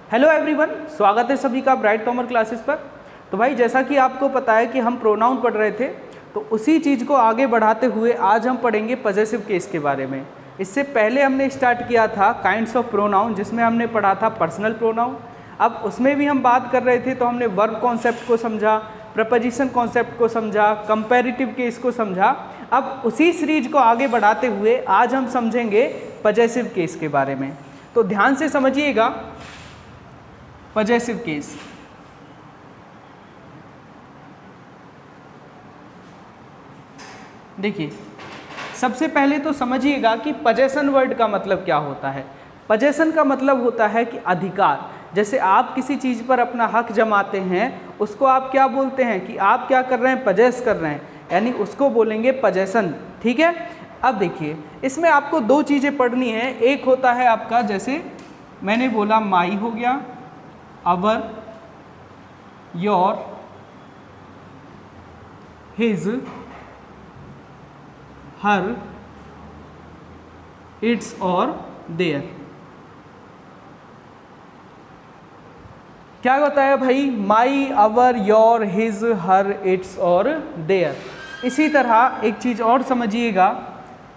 Hello everyone, स्वागत है सभी का ब्राइट कॉमर क्लासेस पर। तो भाई जैसा कि आपको पता है कि हम प्रोनाउन पढ़ रहे थे, तो उसी चीज़ को आगे बढ़ाते हुए आज हम पढ़ेंगे पजेसिव केस के बारे में। इससे पहले हमने स्टार्ट किया था काइंड्स ऑफ प्रोनाउन, जिसमें हमने पढ़ा था पर्सनल प्रोनाउन। अब उसमें भी हम बात कर रहे थे, तो हमने वर्ब कॉन्सेप्ट को समझा, प्रपोजिशन कॉन्सेप्ट को समझा, कंपैरेटिव केस को समझा। अब उसी सीरीज को आगे बढ़ाते हुए आज हम समझेंगे पजेसिव केस के बारे में। तो ध्यान से समझिएगा पजेसिव केस। देखिए, सबसे पहले तो समझिएगा कि पजेशन वर्ड का मतलब क्या होता है। पजेशन का मतलब होता है कि अधिकार। जैसे आप किसी चीज़ पर अपना हक जमाते हैं, उसको आप क्या बोलते हैं कि आप क्या कर रहे हैं, पजेस कर रहे हैं, यानी उसको बोलेंगे पजेशन। ठीक है। अब देखिए, इसमें आपको दो चीज़ें पढ़नी है। एक होता है आपका, जैसे मैंने बोला माई हो गया, our, your, his, her, its और देयर। क्या होता है भाई? My, our, your, his, her, its और देयर। इसी तरह एक चीज़ और समझिएगा,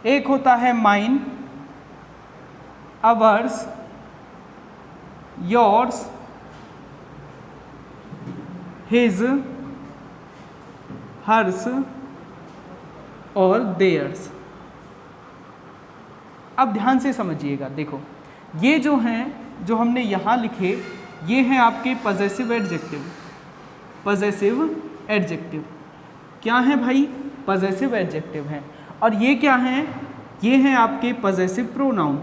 एक होता है mine, ours, yours, his, hers और देयर्स। अब ध्यान से समझिएगा। देखो, ये जो हैं, जो हमने यहाँ लिखे, ये हैं आपके पजेसिव एडजेक्टिव। पजेसिव एडजेक्टिव क्या है भाई? पजेसिव एडजेक्टिव हैं। और ये क्या हैं? ये हैं आपके पजेसिव प्रोनाउन।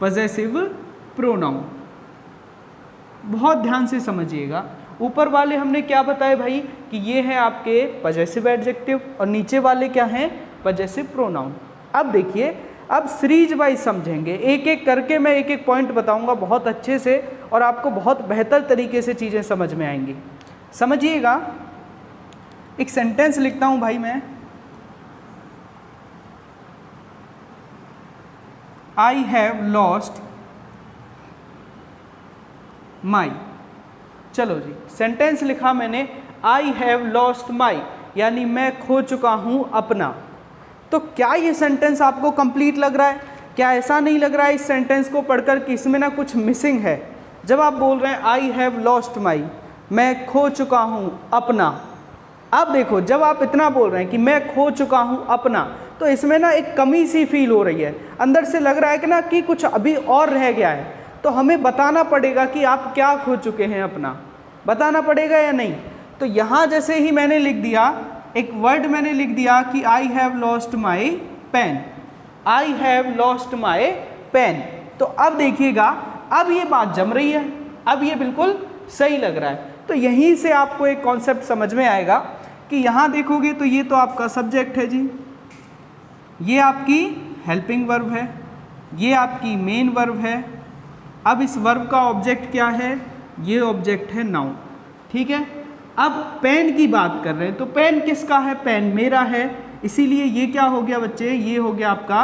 पजेसिव प्रोनाउन बहुत ध्यान से समझिएगा। ऊपर वाले हमने क्या बताया भाई कि ये हैं आपके पजेसिव एडजेक्टिव, और नीचे वाले क्या हैं? Possessive pronoun. अब देखिए, अब सीरीज वाइज समझेंगे, एक एक करके मैं एक एक पॉइंट बताऊंगा बहुत अच्छे से, और आपको बहुत बेहतर तरीके से चीज़ें समझ में आएंगी। समझिएगा, एक सेंटेंस लिखता हूं भाई मैं। आई हैव लॉस्ट माई। चलो जी, सेंटेंस लिखा मैंने, आई हैव लॉस्ट माई, यानी मैं खो चुका हूं अपना। तो क्या ये सेंटेंस आपको कंप्लीट लग रहा है? क्या ऐसा नहीं लग रहा है इस सेंटेंस को पढ़कर कि इसमें ना कुछ मिसिंग है? जब आप बोल रहे हैं आई हैव लॉस्ट माई, मैं खो चुका हूं अपना। अब देखो, जब आप इतना बोल रहे हैं कि मैं खो चुका हूं अपना, तो इसमें ना एक कमी सी फील हो रही है, अंदर से लग रहा है कि ना कि कुछ अभी और रह गया है। तो हमें बताना पड़ेगा कि आप क्या खो चुके हैं अपना, बताना पड़ेगा या नहीं? तो यहाँ जैसे ही मैंने लिख दिया, एक वर्ड मैंने लिख दिया कि I have lost my pen. I have lost my pen. तो अब देखिएगा, अब ये बात जम रही है, अब ये बिल्कुल सही लग रहा है। तो यहीं से आपको एक कॉन्सेप्ट समझ में आएगा कि यहाँ देखोगे तो ये तो आपका सब्जेक्ट है जी, ये आपकी हेल्पिंग वर्ब है, ये आपकी मेन वर्ब है। अब इस वर्ब का ऑब्जेक्ट क्या है? ये ऑब्जेक्ट है नाउन। ठीक है। अब पेन की बात कर रहे हैं, तो पेन किसका है? पेन मेरा है, इसीलिए ये क्या हो गया बच्चे? ये हो गया आपका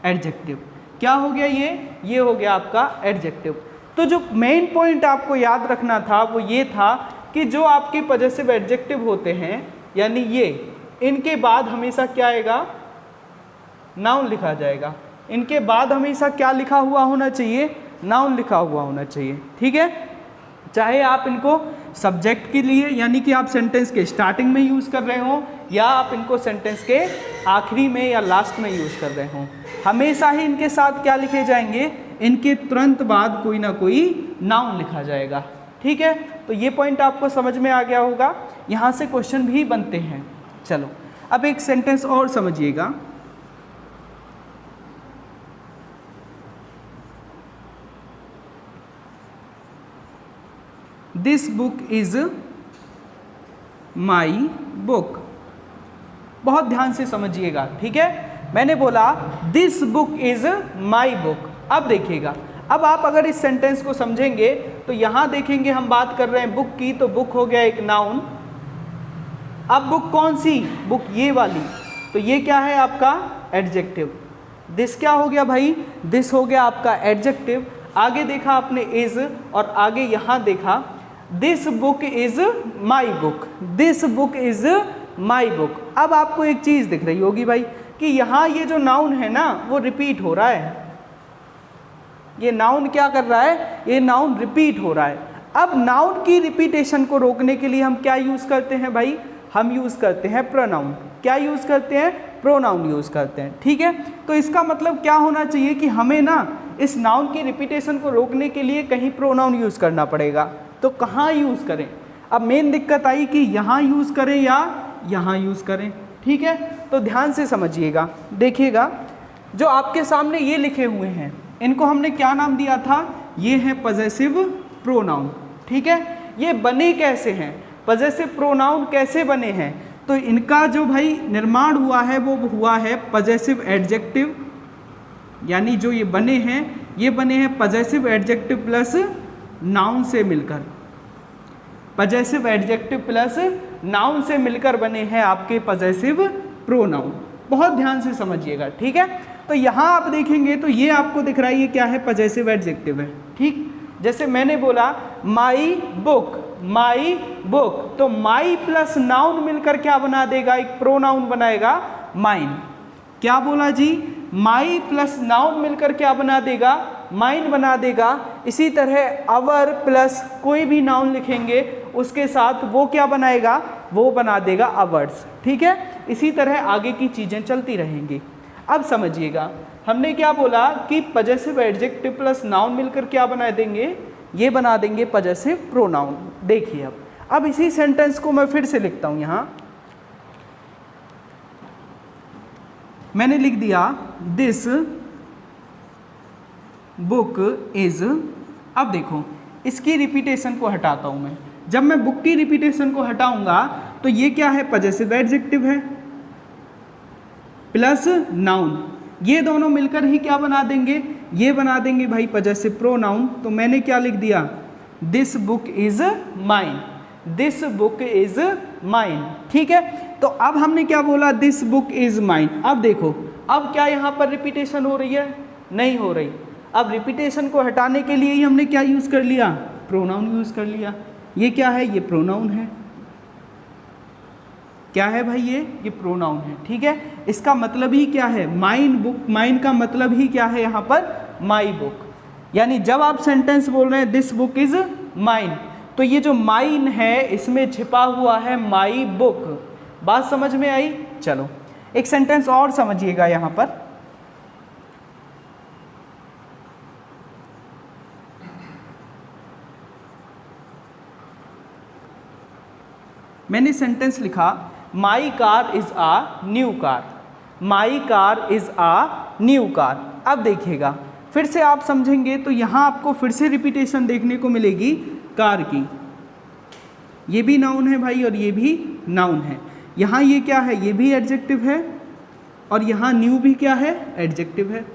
एडजेक्टिव। क्या हो गया? ये हो गया आपका एडजेक्टिव। तो जो मेन पॉइंट आपको याद रखना था वो ये था कि जो आपके पजेसिव एडजेक्टिव होते हैं, यानी ये, इनके बाद हमेशा क्या आएगा? नाउन लिखा जाएगा। इनके बाद हमेशा क्या लिखा हुआ होना चाहिए? नाउन लिखा हुआ होना चाहिए। ठीक है। चाहे आप इनको सब्जेक्ट के लिए, यानी कि आप सेंटेंस के स्टार्टिंग में यूज़ कर रहे हो, या आप इनको सेंटेंस के आखिरी में या लास्ट में यूज़ कर रहे हो, हमेशा ही इनके साथ क्या लिखे जाएंगे? इनके तुरंत बाद कोई ना कोई नाउन लिखा जाएगा। ठीक है। तो ये पॉइंट आपको समझ में आ गया होगा। यहाँ से क्वेश्चन भी बनते हैं। चलो, अब एक सेंटेंस और समझिएगा। This book is my book. बहुत ध्यान से समझिएगा। ठीक है। मैंने बोला this book is my book. अब देखिएगा, अब आप अगर इस सेंटेंस को समझेंगे तो यहाँ देखेंगे, हम बात कर रहे हैं बुक की, तो बुक हो गया एक नाउन। अब बुक कौन सी? बुक ये वाली। तो ये क्या है आपका? एडजेक्टिव। दिस क्या हो गया भाई? दिस हो गया आपका एडजेक्टिव। आगे देखा आपने इज, और आगे यहाँ देखा this book is my book, this book is my book. अब आपको एक चीज़ दिख रही होगी भाई कि यहाँ ये जो नाउन है ना वो रिपीट हो रहा है, ये नाउन क्या कर रहा है, ये नाउन रिपीट हो रहा है। अब नाउन की रिपीटेशन को रोकने के लिए हम क्या यूज़ करते हैं भाई, हम यूज़ करते हैं प्रोनाउन। क्या यूज़ करते हैं, प्रोनाउन यूज़ करते हैं, ठीक है। तो इसका मतलब क्या होना चाहिए कि हमें ना इस नाउन की रिपीटेशन को रोकने के लिए कहीं प्रोनाउन यूज़ करना पड़ेगा। तो कहाँ यूज़ करें, अब मेन दिक्कत आई कि यहाँ यूज़ करें या यहाँ यूज़ करें, ठीक है। तो ध्यान से समझिएगा, देखिएगा जो आपके सामने ये लिखे हुए हैं इनको हमने क्या नाम दिया था, ये है पजेसिव प्रोनाउन, ठीक है। ये बने कैसे हैं, पजेसिव प्रोनाउन कैसे बने हैं, तो इनका जो भाई निर्माण हुआ है वो हुआ है पजेसिव एडजेक्टिव, यानी जो ये बने हैं पजेसिव एडजेक्टिव प्लस नाउन से मिलकर, पजेसिव एडजेक्टिव प्लस नाउन से मिलकर बने हैं आपके पजेसिव प्रोनाउन। बहुत ध्यान से समझिएगा, ठीक है। तो यहाँ आप देखेंगे तो ये आपको दिख रहा है ये क्या है, पजेसिव एडजेक्टिव है, ठीक। जैसे मैंने बोला माई बुक, माई बुक, तो माई प्लस नाउन मिलकर क्या बना देगा, एक प्रोनाउन बनाएगा माइन। क्या बोला जी, माई प्लस नाउन मिलकर क्या बना देगा, माइन बना देगा। इसी तरह अवर प्लस कोई भी नाउन लिखेंगे उसके साथ वो क्या बनाएगा, वो बना देगा अवर्स, ठीक है। इसी तरह आगे की चीज़ें चलती रहेंगी। अब समझिएगा हमने क्या बोला कि पजेसिव एडजेक्टिव प्लस नाउन मिलकर क्या बना देंगे, ये बना देंगे पजेसिव प्रोनाउन। देखिए अब इसी सेंटेंस को मैं फिर से लिखता हूँ। यहाँ मैंने लिख दिया दिस बुक इज, अब देखो इसकी रिपीटेशन को हटाता हूँ मैं। जब मैं बुक की रिपीटेशन को हटाऊंगा तो ये क्या है, पजेसिव एडजेक्टिव है प्लस नाउन, ये दोनों मिलकर ही क्या बना देंगे, ये बना देंगे भाई पजेसिव प्रोनाउन। तो मैंने क्या लिख दिया, this book is mine, this book is mine, ठीक है। तो अब हमने क्या बोला, दिस बुक इज माइन। अब देखो अब क्या यहाँ पर रिपीटेशन हो रही है, नहीं हो रही। अब रिपीटेशन को हटाने के लिए ही हमने क्या यूज़ कर लिया, प्रोनाउन यूज़ कर लिया। ये क्या है, ये प्रोनाउन है, क्या है भाई, ये प्रोनाउन है, ठीक है। इसका मतलब ही क्या है, माइन बुक, माइन का मतलब ही क्या है यहाँ पर, माई बुक। यानी जब आप सेंटेंस बोल रहे हैं दिस बुक इज माइन, तो ये जो माइन है इसमें छिपा हुआ है माई बुक। बात समझ में आई। चलो एक सेंटेंस और समझिएगा यहाँ पर। मैंने सेंटेंस लिखा my car is a new car, my car is a new car. अब देखिएगा फिर से आप समझेंगे तो यहाँ आपको फिर से रिपीटेशन देखने को मिलेगी कार की। ये भी नाउन है भाई और ये भी नाउन है। यहाँ ये क्या है, ये भी एडजेक्टिव है और यहाँ न्यू भी क्या है, एडजेक्टिव है,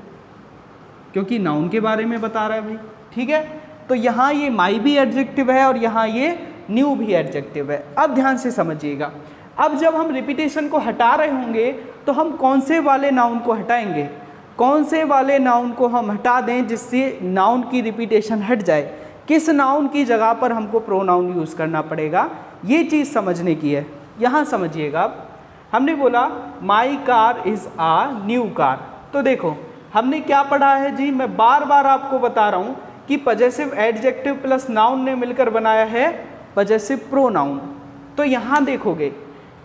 क्योंकि नाउन के बारे में बता रहा है भाई, ठीक है। तो यहाँ ये माई भी एडजेक्टिव है और यहाँ ये न्यू भी एडजेक्टिव है। अब ध्यान से समझिएगा, अब जब हम रिपीटेशन को हटा रहे होंगे तो हम कौन से वाले नाउन को हटाएंगे, कौन से वाले नाउन को हम हटा दें जिससे नाउन की रिपीटेशन हट जाए, किस नाउन की जगह पर हमको प्रोनाउन यूज़ करना पड़ेगा, ये चीज़ समझने की है। यहाँ समझिएगा, अब हमने बोला my car is a new car, तो देखो हमने क्या पढ़ा है जी, मैं बार बार आपको बता रहा हूँ कि पजेसिव एडजेक्टिव प्लस नाउन ने मिलकर बनाया है पजेसिव प्रोनाउन। तो यहाँ देखोगे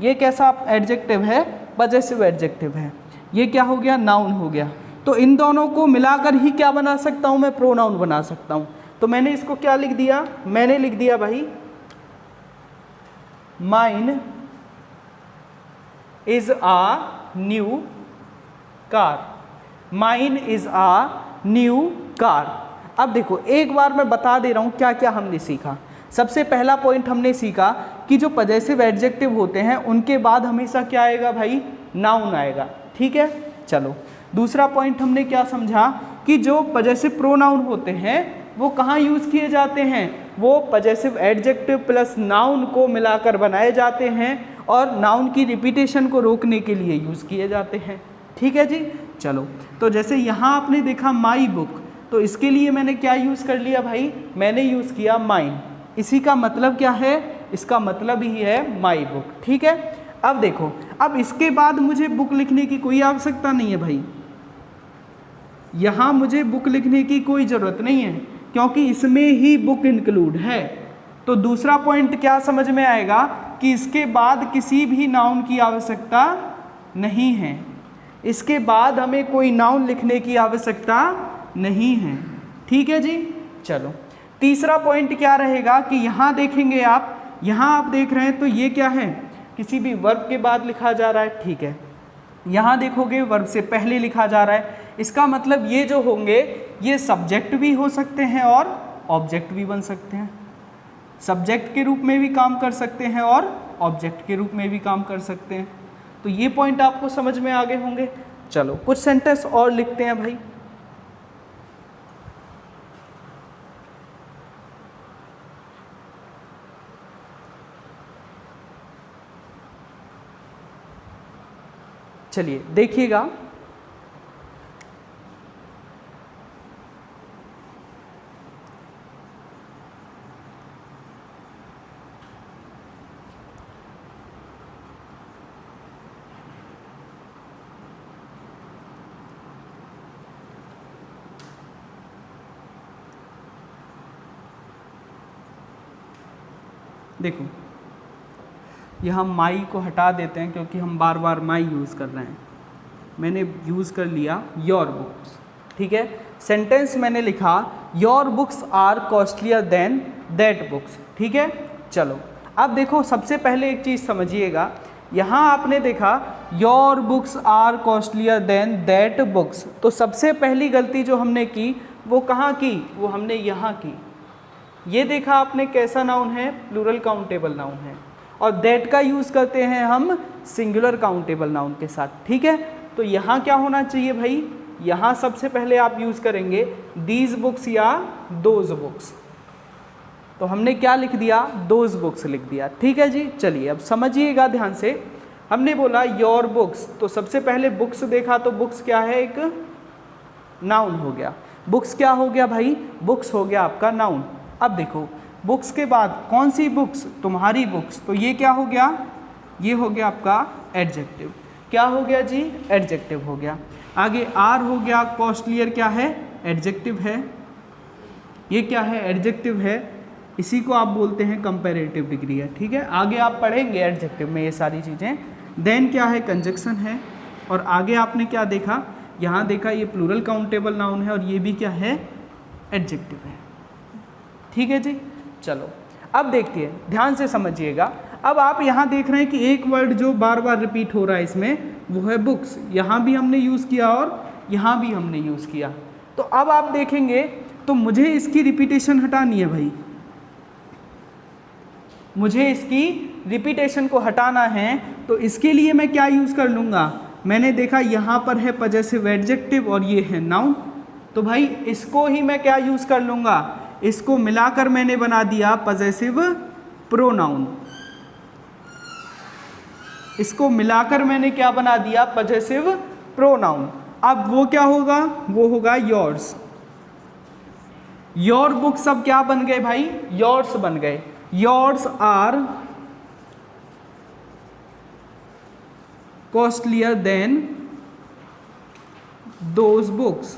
ये कैसा एडजेक्टिव है, पजेसिव एडजेक्टिव है, ये क्या हो गया, नाउन हो गया। तो इन दोनों को मिलाकर ही क्या बना सकता हूँ मैं, प्रोनाउन बना सकता हूँ। तो मैंने इसको क्या लिख दिया, मैंने लिख दिया भाई mine is a new car, mine is a new car. अब देखो एक बार मैं बता दे रहा हूँ क्या क्या हमने सीखा। सबसे पहला पॉइंट हमने सीखा कि जो पजेसिव एडजेक्टिव होते हैं उनके बाद हमेशा क्या आएगा भाई, नाउन आएगा, ठीक है। चलो दूसरा पॉइंट हमने क्या समझा कि जो पजेसिव प्रोनाउन होते हैं वो कहाँ यूज़ किए जाते हैं, वो पजेसिव एडजेक्टिव प्लस नाउन को मिलाकर बनाए जाते हैं और नाउन की रिपीटेशन को रोकने के लिए यूज़ किए जाते हैं, ठीक है जी। चलो तो जैसे यहाँ आपने देखा माई बुक, तो इसके लिए मैंने क्या यूज़ कर लिया भाई, मैंने यूज़ किया माइन। इसी का मतलब क्या है, इसका मतलब ही है माई बुक। ठीक है, अब देखो, अब इसके बाद मुझे बुक लिखने की कोई आवश्यकता नहीं है भाई, यहाँ मुझे बुक लिखने की कोई ज़रूरत नहीं है क्योंकि इसमें ही बुक इंक्लूड है। तो दूसरा पॉइंट क्या समझ में आएगा कि इसके बाद किसी भी नाउन की आवश्यकता नहीं है, इसके बाद हमें कोई नाउन लिखने की आवश्यकता नहीं है। ठीक है जी, चलो तीसरा पॉइंट क्या रहेगा कि यहाँ देखेंगे आप, यहाँ आप देख रहे हैं तो ये क्या है, किसी भी वर्ब के बाद लिखा जा रहा है। ठीक है, यहाँ देखोगे वर्ब से पहले लिखा जा रहा है, इसका मतलब ये जो होंगे ये सब्जेक्ट भी हो सकते हैं और ऑब्जेक्ट भी बन सकते हैं, सब्जेक्ट के रूप में भी काम कर सकते हैं और ऑब्जेक्ट के रूप में भी काम कर सकते हैं। तो ये पॉइंट आपको समझ में आ गए होंगे। चलो कुछ सेंटेंस और लिखते हैं भाई। चलिए देखिएगा, देखो यहाँ माई को हटा देते हैं क्योंकि हम बार बार माई यूज़ कर रहे हैं। मैंने यूज़ कर लिया योर बुक्स। ठीक है, सेंटेंस मैंने लिखा your books are costlier than that books. ठीक है, चलो अब देखो सबसे पहले एक चीज़ समझिएगा, यहाँ आपने देखा your books are costlier than that books, तो सबसे पहली गलती जो हमने की वो कहाँ की, वो हमने यहाँ की। ये देखा आपने कैसा नाउन है, प्लूरल काउंटेबल नाउन है, और दैट का यूज़ करते हैं हम सिंगुलर काउंटेबल नाउन के साथ। ठीक है, तो यहाँ क्या होना चाहिए भाई, यहाँ सबसे पहले आप यूज़ करेंगे दीज बुक्स या दोज बुक्स, तो हमने क्या लिख दिया, दोज बुक्स लिख दिया। ठीक है जी, चलिए अब समझिएगा ध्यान से, हमने बोला योर बुक्स, तो सबसे पहले बुक्स देखा, तो बुक्स क्या है, एक नाउन हो गया। बुक्स क्या हो गया भाई, बुक्स हो गया आपका नाउन। अब देखो बुक्स के बाद कौन सी बुक्स, तुम्हारी बुक्स, तो ये क्या हो गया, ये हो गया आपका एडजेक्टिव। क्या हो गया जी, एडजेक्टिव हो गया। आगे आर हो गया, कॉस्टलियर क्या है, एडजेक्टिव है, ये क्या है, एडजेक्टिव है, इसी को आप बोलते हैं कंपैरेटिव डिग्री है। ठीक है, आगे आप पढ़ेंगे एडजेक्टिव में ये सारी चीज़ें। देन क्या है, कंजक्शन है, और आगे आपने क्या देखा, यहाँ देखा ये प्लूरल काउंटेबल नाउन है और ये भी क्या है, एडजेक्टिव है। ठीक है जी, चलो अब देखिए ध्यान से समझिएगा। अब आप यहाँ देख रहे हैं कि एक वर्ड जो बार बार रिपीट हो रहा है इसमें, वो है बुक्स। यहाँ भी हमने यूज़ किया और यहाँ भी हमने यूज़ किया। तो अब आप देखेंगे तो मुझे इसकी रिपीटेशन हटानी है भाई, मुझे इसकी रिपीटेशन को हटाना है, तो इसके लिए मैं क्या यूज़ कर लूँगा, मैंने देखा यहाँ पर है पजेसिव एडजेक्टिव और ये है नाउन, तो भाई इसको ही मैं क्या यूज़ कर लूँगा, इसको मिलाकर मैंने बना दिया पजेसिव प्रोनाउन। इसको मिलाकर मैंने क्या बना दिया, पजेसिव प्रोनाउन। अब वो क्या होगा, वो होगा योर्स। योर बुक्स अब क्या बन गए भाई, योर्स बन गए। Yours are costlier than those books.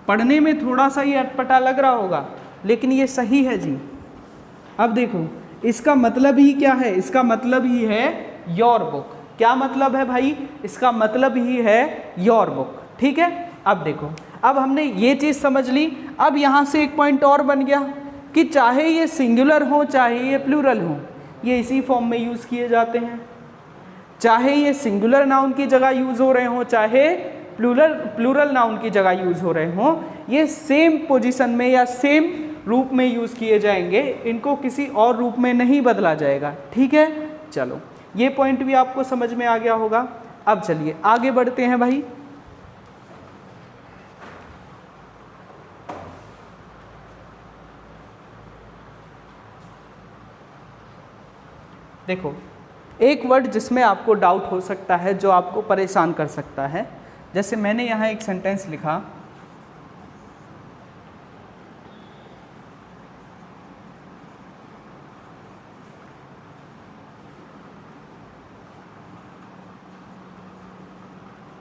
पढ़ने में थोड़ा सा ये अटपटा लग रहा होगा, लेकिन ये सही है जी। अब देखो इसका मतलब ही क्या है, इसका मतलब ही है योर बुक। क्या मतलब है भाई, इसका मतलब ही है योर बुक। ठीक है, अब देखो, अब हमने ये चीज़ समझ ली। अब यहाँ से एक पॉइंट और बन गया कि चाहे ये सिंगुलर हो चाहे ये प्लूरल हो, ये इसी फॉर्म में यूज़ किए जाते हैं। चाहे ये सिंगुलर नाउन की जगह यूज़ हो रहे हों, चाहे प्लूरल नाउन की जगह यूज़ हो रहे हों, ये सेम पोजीशन में या सेम रूप में यूज़ किए जाएंगे, इनको किसी और रूप में नहीं बदला जाएगा। ठीक है, चलो ये पॉइंट भी आपको समझ में आ गया होगा। अब चलिए आगे बढ़ते हैं भाई। देखो एक वर्ड जिसमें आपको डाउट हो सकता है, जो आपको परेशान कर सकता है, जैसे मैंने यहाँ एक सेंटेंस लिखा,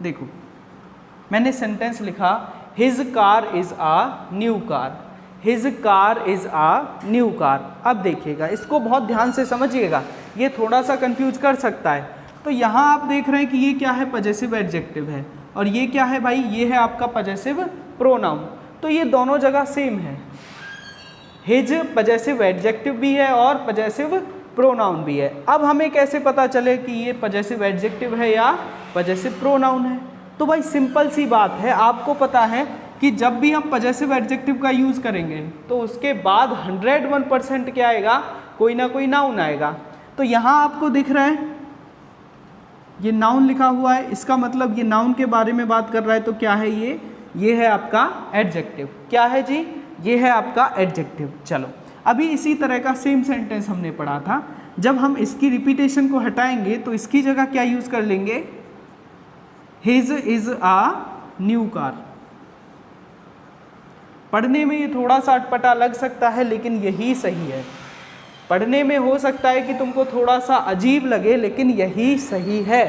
देखो मैंने सेंटेंस लिखा his car is a new car, his car is a new car. अब देखिएगा, इसको बहुत ध्यान से समझिएगा, ये थोड़ा सा कंफ्यूज कर सकता है। तो यहाँ आप देख रहे हैं कि ये क्या है, पजेसिव एडजेक्टिव है, और ये क्या है भाई, ये है आपका पजेसिव प्रोनाउन। तो ये दोनों जगह सेम है, हिज पजेसिव एडजेक्टिव भी है और पजेसिव प्रोनाउन भी है। अब हमें कैसे पता चले कि ये पजेसिव एडजेक्टिव है या पजेसिव प्रोनाउन है? तो भाई सिंपल सी बात है, आपको पता है कि जब भी हम पजेसिव एडजेक्टिव का यूज़ करेंगे तो उसके बाद 101% क्या आएगा, कोई ना कोई नाउन आएगा। तो यहाँ आपको दिख रहा है ये नाउन लिखा हुआ है, इसका मतलब ये नाउन के बारे में बात कर रहा है। तो क्या है ये है आपका एडजेक्टिव। क्या है जी, ये है आपका एडजेक्टिव। चलो अभी इसी तरह का सेम सेंटेंस हमने पढ़ा था, जब हम इसकी रिपीटेशन को हटाएंगे तो इसकी जगह क्या यूज़ कर लेंगे, his is a new car. पढ़ने में ये थोड़ा सा अटपटा लग सकता है, लेकिन यही सही है। पढ़ने में हो सकता है कि तुमको थोड़ा सा अजीब लगे, लेकिन यही सही है।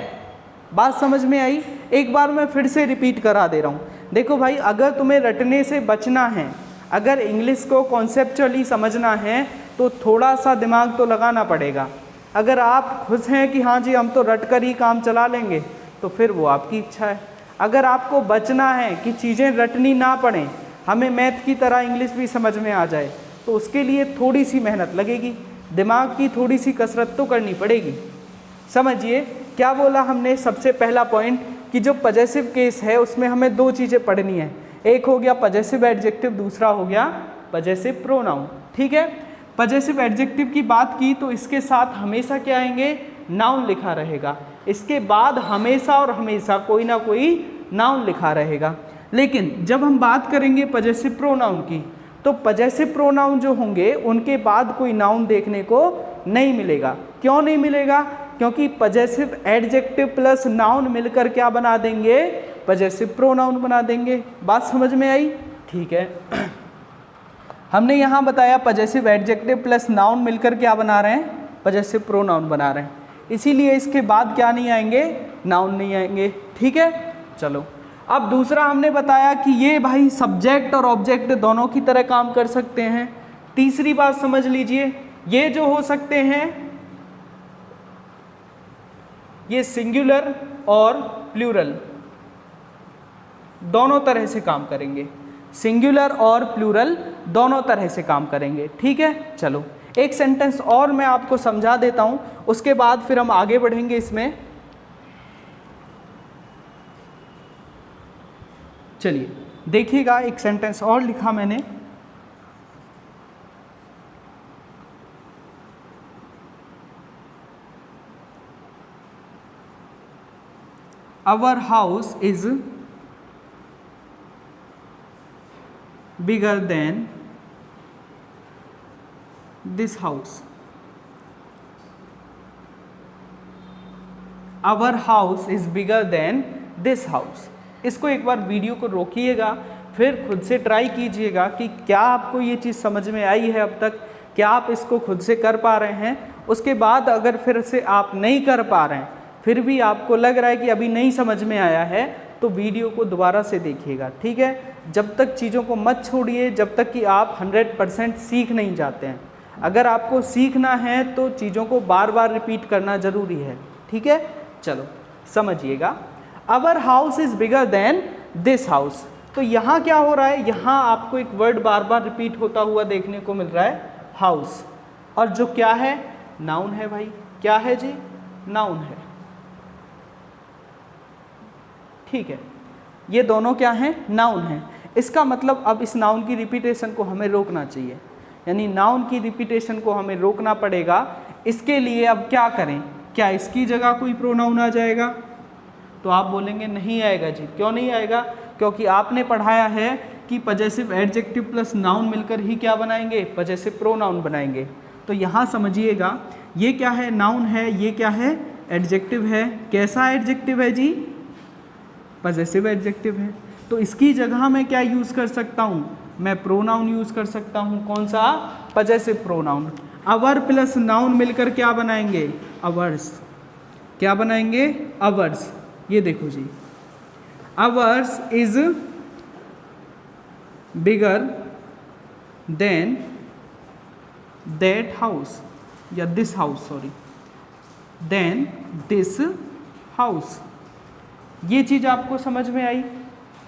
बात समझ में आई? एक बार मैं फिर से रिपीट करा दे रहा हूँ। देखो भाई, अगर तुम्हें रटने से बचना है, अगर इंग्लिश को कॉन्सेप्चुअली समझना है, तो थोड़ा सा दिमाग तो लगाना पड़ेगा। अगर आप खुश हैं कि हाँ जी हम तो रट कर ही काम चला लेंगे, तो फिर वो आपकी इच्छा है। अगर आपको बचना है कि चीज़ें रटनी ना पड़ें, हमें मैथ की तरह इंग्लिश भी समझ में आ जाए, तो उसके लिए थोड़ी सी मेहनत लगेगी, दिमाग की थोड़ी सी कसरत तो करनी पड़ेगी। समझिए क्या बोला हमने। सबसे पहला पॉइंट कि जो पजेसिव केस है उसमें हमें दो चीज़ें पढ़नी है, एक हो गया पजेसिव एडजेक्टिव, दूसरा हो गया पजेसिव प्रोनाउन। ठीक है, पजेसिव एडजेक्टिव की बात की तो इसके साथ हमेशा क्या आएंगे, नाउन लिखा रहेगा। इसके बाद हमेशा और हमेशा कोई ना कोई नाउन लिखा रहेगा। लेकिन जब हम बात करेंगे पजेसिव प्रोनाउन की, तो पजेसिव प्रोनाउन जो होंगे उनके बाद कोई नाउन देखने को नहीं मिलेगा। क्यों नहीं मिलेगा? क्योंकि पजेसिव एडजेक्टिव प्लस नाउन मिलकर क्या बना देंगे, पजेसिव प्रोनाउन बना देंगे। बात समझ में आई? ठीक है, हमने यहाँ बताया पजेसिव एडजेक्टिव प्लस नाउन मिलकर क्या बना रहे हैं, पजेसिव प्रोनाउन बना रहे हैं। इसीलिए इसके बाद क्या नहीं आएंगे, नाउन नहीं आएंगे। ठीक है, चलो अब दूसरा हमने बताया कि ये भाई सब्जेक्ट और ऑब्जेक्ट दोनों की तरह काम कर सकते हैं। तीसरी बात समझ लीजिए, ये जो हो सकते हैं ये सिंगुलर और प्लूरल दोनों तरह से काम करेंगे, सिंगुलर और प्लूरल दोनों तरह से काम करेंगे। ठीक है, चलो एक सेंटेंस और मैं आपको समझा देता हूं, उसके बाद फिर हम आगे बढ़ेंगे इसमें। चलिए देखिएगा, एक सेंटेंस और लिखा मैंने, our house is bigger than this house. Our house is bigger than this house. इसको एक बार वीडियो को रोकिएगा, फिर खुद से ट्राई कीजिएगा कि क्या आपको ये चीज़ समझ में आई है अब तक, क्या आप इसको खुद से कर पा रहे हैं। उसके बाद अगर फिर से आप नहीं कर पा रहे हैं, फिर भी आपको लग रहा है कि अभी नहीं समझ में आया है, तो वीडियो को दोबारा से देखिएगा। ठीक है, जब तक चीज़ों को मत छोड़िए जब तक कि आप 100% सीख नहीं जाते हैं। अगर आपको सीखना है तो चीज़ों को बार बार रिपीट करना ज़रूरी है। ठीक है, चलो समझिएगा, our house is bigger than this house. तो यहाँ क्या हो रहा है, यहाँ आपको एक वर्ड बार बार रिपीट होता हुआ देखने को मिल रहा है, हाउस, और जो क्या है, नाउन है भाई। क्या है जी, नाउन है। ठीक है, ये दोनों क्या हैं, नाउन हैं। इसका मतलब अब इस नाउन की रिपीटेशन को हमें रोकना चाहिए, यानी नाउन की रिपीटेशन को हमें रोकना पड़ेगा। इसके लिए अब क्या करें, क्या इसकी जगह कोई प्रोनाउन आ जाएगा? तो आप बोलेंगे नहीं आएगा जी। क्यों नहीं आएगा? क्योंकि आपने पढ़ाया है कि पजेसिव एडजेक्टिव प्लस नाउन मिलकर ही क्या बनाएंगे, पजेसिव प्रोनाउन बनाएंगे। तो यहाँ समझिएगा, ये क्या है, नाउन है, ये क्या है, एडजेक्टिव है। कैसा एडजेक्टिव है जी, पजेसिव एडजेक्टिव है। तो इसकी जगह मैं क्या यूज़ कर सकता हूँ, मैं प्रोनाउन यूज़ कर सकता हूँ। कौन सा, possessive pronoun. Our plus noun मिलकर क्या बनाएंगे, अवर्स। क्या बनाएंगे, अवर्स। ये देखो जी, ours is bigger than that house, या this house, sorry, than this house. ये चीज़ आपको समझ में आई?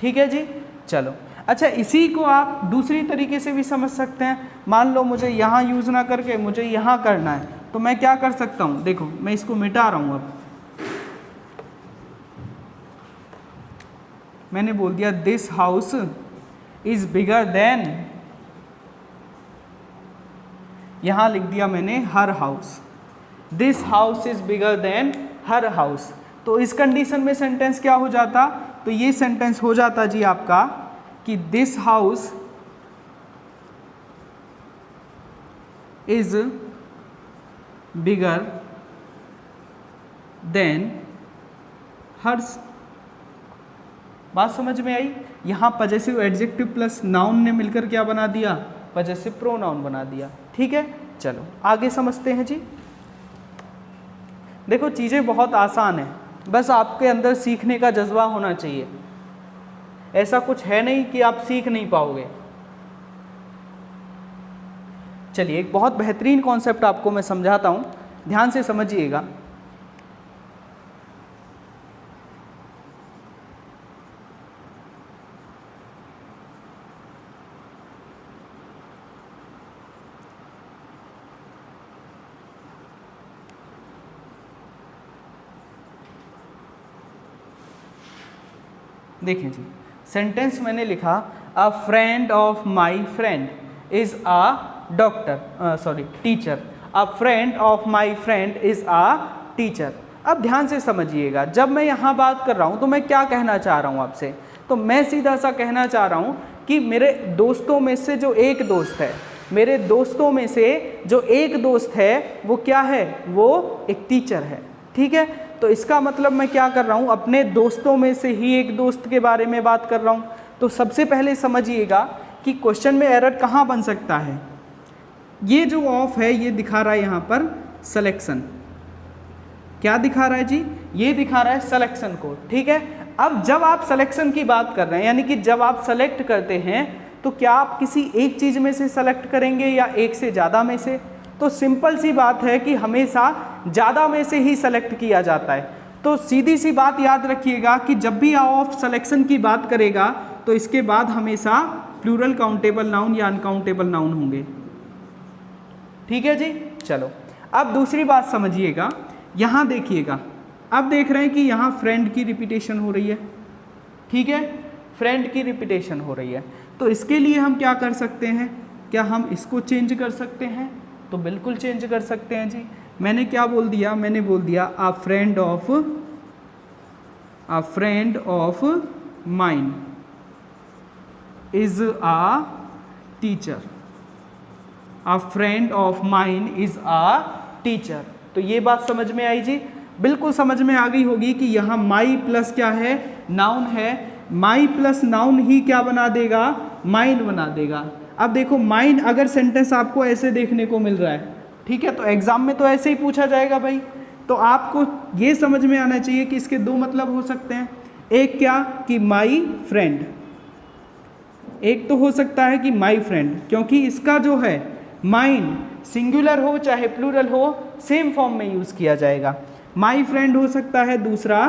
ठीक है जी। चलो, अच्छा, इसी को आप दूसरी तरीके से भी समझ सकते हैं। मान लो मुझे यहाँ यूज़ ना करके मुझे यहाँ करना है, तो मैं क्या कर सकता हूँ? देखो, मैं इसको मिटा रहा हूँ। अब मैंने बोल दिया this house is bigger than, यहाँ लिख दिया मैंने her house, this house is bigger than her house. तो इस कंडीशन में सेंटेंस क्या हो जाता? तो ये सेंटेंस हो जाता जी आपका कि this house is bigger than hers. बात समझ में आई? यहाँ पजेसिव एडजेक्टिव प्लस नाउन ने मिलकर क्या बना दिया? पजेसिव प्रोनाउन बना दिया। ठीक है, चलो आगे समझते हैं जी। देखो, चीज़ें बहुत आसान है, बस आपके अंदर सीखने का जज्बा होना चाहिए। ऐसा कुछ है नहीं कि आप सीख नहीं पाओगे। चलिए, एक बहुत बेहतरीन कॉन्सेप्ट आपको मैं समझाता हूँ, ध्यान से समझिएगा। देखें जी, सेंटेंस मैंने लिखा अ friend of my friend is a doctor, sorry teacher. A friend of my friend is a teacher. अब ध्यान से समझिएगा, जब मैं यहाँ बात कर रहा हूँ तो मैं क्या कहना चाह रहा हूँ आपसे? तो मैं सीधा सा कहना चाह रहा हूँ कि मेरे दोस्तों में से जो एक दोस्त है, मेरे दोस्तों में से जो एक दोस्त है वो क्या है? वो एक टीचर है। ठीक है, तो इसका मतलब मैं क्या कर रहा हूँ? अपने दोस्तों में से ही एक दोस्त के बारे में बात कर रहा हूँ। तो सबसे पहले समझिएगा कि क्वेश्चन में एरर कहाँ बन सकता है। ये जो ऑफ है ये दिखा रहा है यहाँ पर सिलेक्शन। क्या दिखा रहा है जी? ये दिखा रहा है सिलेक्शन को। ठीक है, अब जब आप सिलेक्शन की बात कर रहे हैं, यानी कि जब आप सेलेक्ट करते हैं, तो क्या आप किसी एक चीज़ में से सेलेक्ट करेंगे या एक से ज़्यादा में से? तो सिंपल सी बात है कि हमेशा ज़्यादा में से ही सेलेक्ट किया जाता है। तो सीधी सी बात याद रखिएगा कि जब भी ऑफ सिलेक्शन की बात करेगा तो इसके बाद हमेशा प्लूरल काउंटेबल नाउन या अनकाउंटेबल नाउन होंगे। ठीक है जी। चलो, अब दूसरी बात समझिएगा, यहाँ देखिएगा, अब देख रहे हैं कि यहाँ फ्रेंड की रिपीटेशन हो रही है। ठीक है, फ्रेंड की रिपीटेशन हो रही है, तो इसके लिए हम क्या कर सकते हैं? क्या हम इसको चेंज कर सकते हैं? तो बिल्कुल चेंज कर सकते हैं जी। मैंने क्या बोल दिया? मैंने बोल दिया अ friend of mine is a teacher. A friend of mine is a teacher. तो ये बात समझ में आई जी? बिल्कुल समझ में आ गई होगी कि यहाँ माई प्लस क्या है? नाउन है। माई प्लस नाउन ही क्या बना देगा? माइन बना देगा। अब देखो, माइन अगर सेंटेंस आपको ऐसे देखने को मिल रहा है, ठीक है, तो एग्जाम में तो ऐसे ही पूछा जाएगा भाई। तो आपको ये समझ में आना चाहिए कि इसके दो मतलब हो सकते हैं। एक क्या कि माई फ्रेंड, एक तो हो सकता है कि माई फ्रेंड, क्योंकि इसका जो है माइन सिंगुलर हो चाहे प्लूरल हो सेम फॉर्म में यूज किया जाएगा। माई फ्रेंड हो सकता है, दूसरा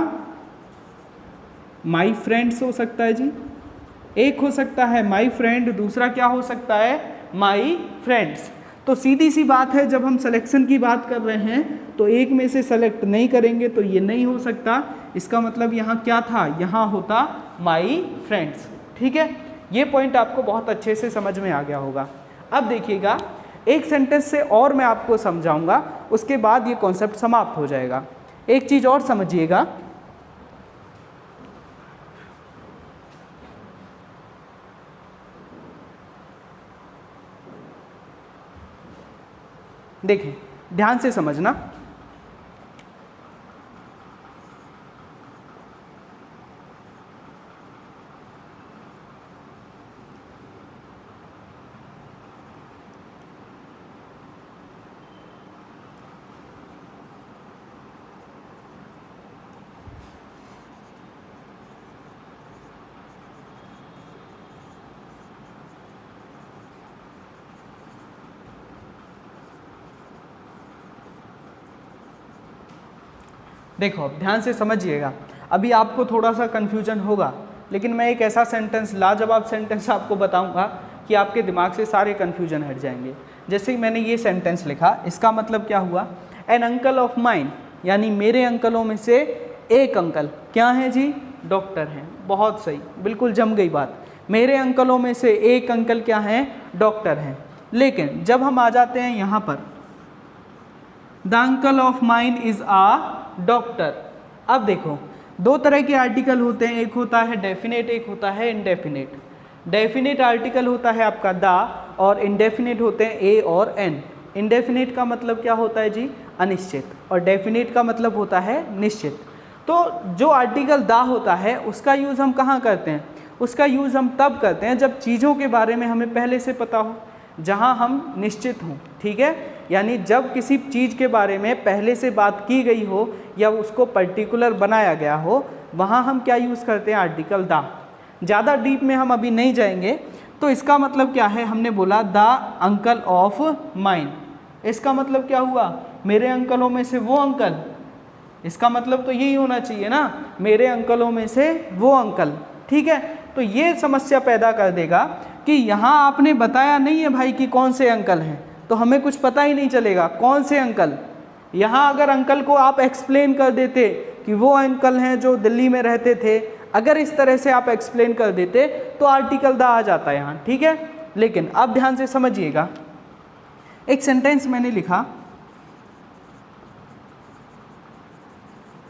माई फ्रेंड्स हो सकता है जी। एक हो सकता है माई फ्रेंड, दूसरा क्या हो सकता है? My friends. तो सीधी सी बात है, जब हम सिलेक्शन की बात कर रहे हैं तो एक में से सेलेक्ट नहीं करेंगे तो ये नहीं हो सकता। इसका मतलब यहाँ क्या था? यहाँ होता माई फ्रेंड्स। ठीक है, ये पॉइंट आपको बहुत अच्छे से समझ में आ गया होगा। अब देखिएगा, एक सेंटेंस से और मैं आपको समझाऊंगा, उसके बाद ये कॉन्सेप्ट समाप्त हो जाएगा। एक चीज़ और समझिएगा, देखें ध्यान से समझना। देखो अब ध्यान से समझिएगा, अभी आपको थोड़ा सा कन्फ्यूजन होगा, लेकिन मैं एक ऐसा सेंटेंस, लाजवाब सेंटेंस आपको बताऊंगा कि आपके दिमाग से सारे कन्फ्यूजन हट जाएंगे। जैसे ही मैंने ये सेंटेंस लिखा, इसका मतलब क्या हुआ, एन अंकल ऑफ माइन, यानी मेरे अंकलों में से एक अंकल क्या हैं जी, डॉक्टर हैं। बहुत सही, बिल्कुल जम गई बात। मेरे अंकलों में से एक अंकल क्या हैं, डॉक्टर हैं। लेकिन जब हम आ जाते हैं यहाँ पर, the uncle of mine is a doctor. अब देखो दो तरह के आर्टिकल होते हैं, एक होता है डेफिनेट, एक होता है इनडेफिनेट। डेफिनेट आर्टिकल होता है आपका द, और इनडेफिनेट होते हैं ए और एन। इनडेफिनेट का मतलब क्या होता है जी, अनिश्चित, और डेफिनेट का मतलब होता है निश्चित। तो जो आर्टिकल द होता है उसका यूज़ हम कहाँ करते हैं, उसका यूज़ हम तब करते हैं जब चीज़ों के बारे में हमें पहले से पता हो, जहाँ हम निश्चित हों, ठीक है। यानी जब किसी चीज़ के बारे में पहले से बात की गई हो या उसको पर्टिकुलर बनाया गया हो, वहाँ हम क्या यूज़ करते हैं, आर्टिकल द। ज़्यादा डीप में हम अभी नहीं जाएंगे। तो इसका मतलब क्या है, हमने बोला द अंकल ऑफ माइन, इसका मतलब क्या हुआ, मेरे अंकलों में से वो अंकल। इसका मतलब तो यही होना चाहिए ना, मेरे अंकलों में से वो अंकल, ठीक है। तो ये समस्या पैदा कर देगा कि यहाँ आपने बताया नहीं है भाई कि कौन से अंकल हैं, तो हमें कुछ पता ही नहीं चलेगा कौन से अंकल। यहाँ अगर अंकल को आप एक्सप्लेन कर देते कि वो अंकल हैं जो दिल्ली में रहते थे, अगर इस तरह से आप एक्सप्लेन कर देते तो आर्टिकल द आ जाता है यहाँ, ठीक है। लेकिन अब ध्यान से समझिएगा, एक सेंटेंस मैंने लिखा,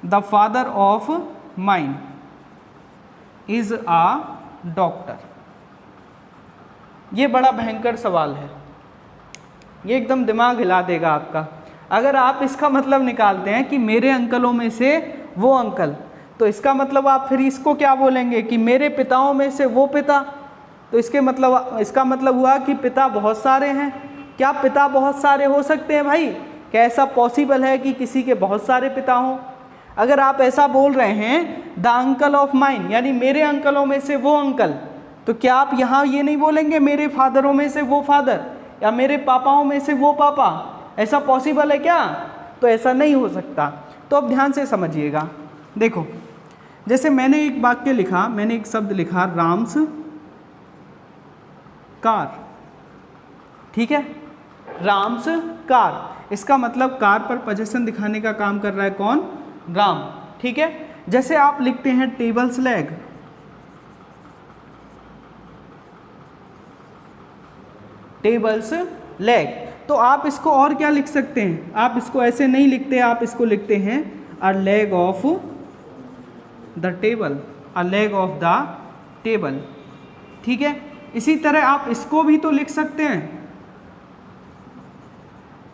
the father of mine is a doctor. ये बड़ा भयंकर सवाल है, ये एकदम दिमाग हिला देगा आपका। अगर आप इसका मतलब निकालते हैं कि मेरे अंकलों में से वो अंकल, तो इसका मतलब आप फिर इसको क्या बोलेंगे कि मेरे पिताओं में से वो पिता। तो इसका मतलब हुआ कि पिता बहुत सारे हैं। क्या पिता बहुत सारे हो सकते हैं भाई? क्या ऐसा पॉसिबल है कि किसी के बहुत सारे पिता हों? अगर आप ऐसा बोल रहे हैं द अंकल ऑफ माइन, यानी मेरे अंकलों में से वो अंकल, तो क्या आप यहाँ ये नहीं बोलेंगे मेरे फादरों में से वो फादर या मेरे पापाओं में से वो पापा? ऐसा पॉसिबल है क्या? तो ऐसा नहीं हो सकता। तो अब ध्यान से समझिएगा, देखो जैसे मैंने एक वाक्य लिखा, मैंने एक शब्द लिखा राम्स कार, ठीक है, राम्स कार। इसका मतलब कार पर पोजीशन दिखाने का काम कर रहा है कौन? राम, ठीक है। जैसे आप लिखते हैं टेबल्स लेग, टेबल्स लेग, तो आप इसको और क्या लिख सकते हैं? आप इसको ऐसे नहीं लिखते, आप इसको लिखते हैं a leg of the table, a leg of the table, ठीक है। इसी तरह आप इसको भी तो लिख सकते हैं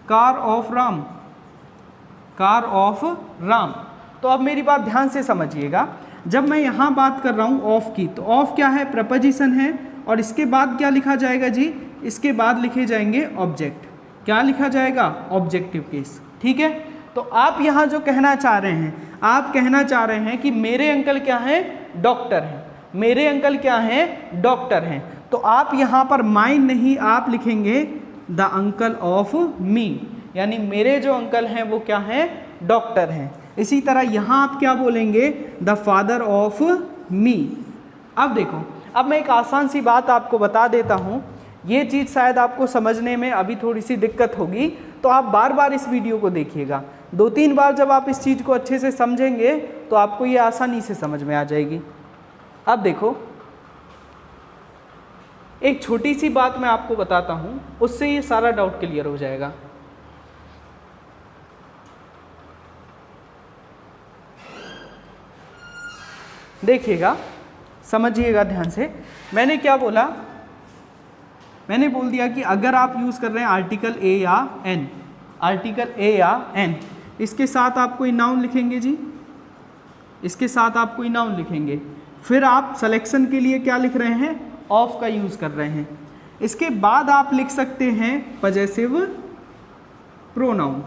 car of Ram, car of Ram. तो अब मेरी बात ध्यान से समझिएगा, जब मैं यहाँ बात कर रहा हूँ ऑफ की, तो ऑफ क्या है? प्रपोजिशन है, और इसके बाद क्या लिखा जाएगा जी? इसके बाद लिखे जाएंगे ऑब्जेक्ट। क्या लिखा जाएगा? ऑब्जेक्टिव केस, ठीक है। तो आप यहाँ जो कहना चाह रहे हैं, आप कहना चाह रहे हैं कि मेरे अंकल क्या हैं? डॉक्टर हैं। मेरे अंकल क्या हैं? डॉक्टर हैं। तो आप यहाँ पर माइन नहीं, आप लिखेंगे द अंकल ऑफ मी, यानी मेरे जो अंकल हैं वो क्या हैं? डॉक्टर हैं। इसी तरह यहाँ आप क्या बोलेंगे? The father of me. अब देखो, अब मैं एक आसान सी बात आपको बता देता हूँ, ये चीज़ शायद आपको समझने में अभी थोड़ी सी दिक्कत होगी, तो आप बार बार इस वीडियो को देखिएगा। 2-3 बार जब आप इस चीज़ को अच्छे से समझेंगे तो आपको ये आसानी से समझ में आ जाएगी। अब देखो, एक छोटी सी बात मैं आपको बताता हूँ, उससे ये सारा डाउट क्लियर हो जाएगा। देखिएगा, समझिएगा ध्यान से। मैंने क्या बोला? मैंने बोल दिया कि अगर आप यूज़ कर रहे हैं आर्टिकल ए या एन, आर्टिकल ए या एन, इसके साथ आप कोई नाउन लिखेंगे जी, इसके साथ आप कोई नाउन लिखेंगे। फिर आप सिलेक्शन के लिए क्या लिख रहे हैं? ऑफ का यूज़ कर रहे हैं। इसके बाद आप लिख सकते हैं पजेसिव प्रोनाउन।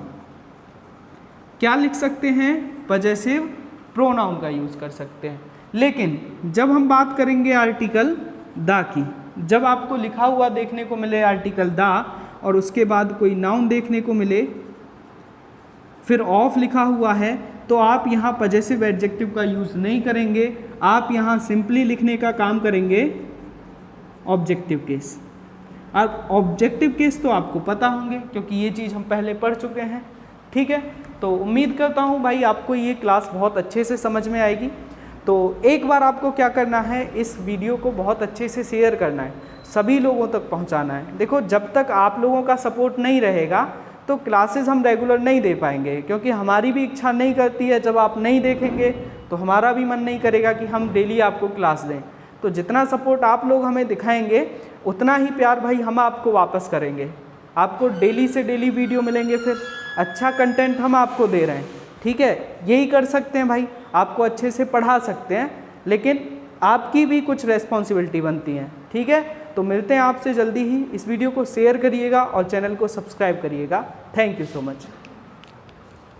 क्या लिख सकते हैं? पजेसिव प्रोनाउन का यूज़ कर सकते हैं। लेकिन जब हम बात करेंगे आर्टिकल द की, जब आपको लिखा हुआ देखने को मिले आर्टिकल द और उसके बाद कोई नाउन देखने को मिले, फिर ऑफ लिखा हुआ है, तो आप यहाँ पजेसिव एडजेक्टिव का यूज़ नहीं करेंगे, आप यहाँ सिंपली लिखने का काम करेंगे ऑब्जेक्टिव केस। अब ऑब्जेक्टिव केस तो आपको पता होंगे क्योंकि ये चीज़ हम पहले पढ़ चुके हैं, ठीक है। तो उम्मीद करता हूँ भाई आपको ये क्लास बहुत अच्छे से समझ में आएगी। तो एक बार आपको क्या करना है, इस वीडियो को बहुत अच्छे से शेयर करना है, सभी लोगों तक पहुँचाना है। देखो जब तक आप लोगों का सपोर्ट नहीं रहेगा तो क्लासेस हम रेगुलर नहीं दे पाएंगे, क्योंकि हमारी भी इच्छा नहीं करती है, जब आप नहीं देखेंगे तो हमारा भी मन नहीं करेगा कि हम डेली आपको क्लास दें। तो जितना सपोर्ट आप लोग हमें दिखाएंगे उतना ही प्यार भाई हम आपको वापस करेंगे। आपको डेली से डेली वीडियो मिलेंगे, फिर अच्छा कंटेंट हम आपको दे रहे हैं, ठीक है। यही कर सकते हैं भाई, आपको अच्छे से पढ़ा सकते हैं, लेकिन आपकी भी कुछ रेस्पॉन्सिबिलिटी बनती है, ठीक है। तो मिलते हैं आपसे जल्दी ही। इस वीडियो को शेयर करिएगा और चैनल को सब्सक्राइब करिएगा। Thank you so much.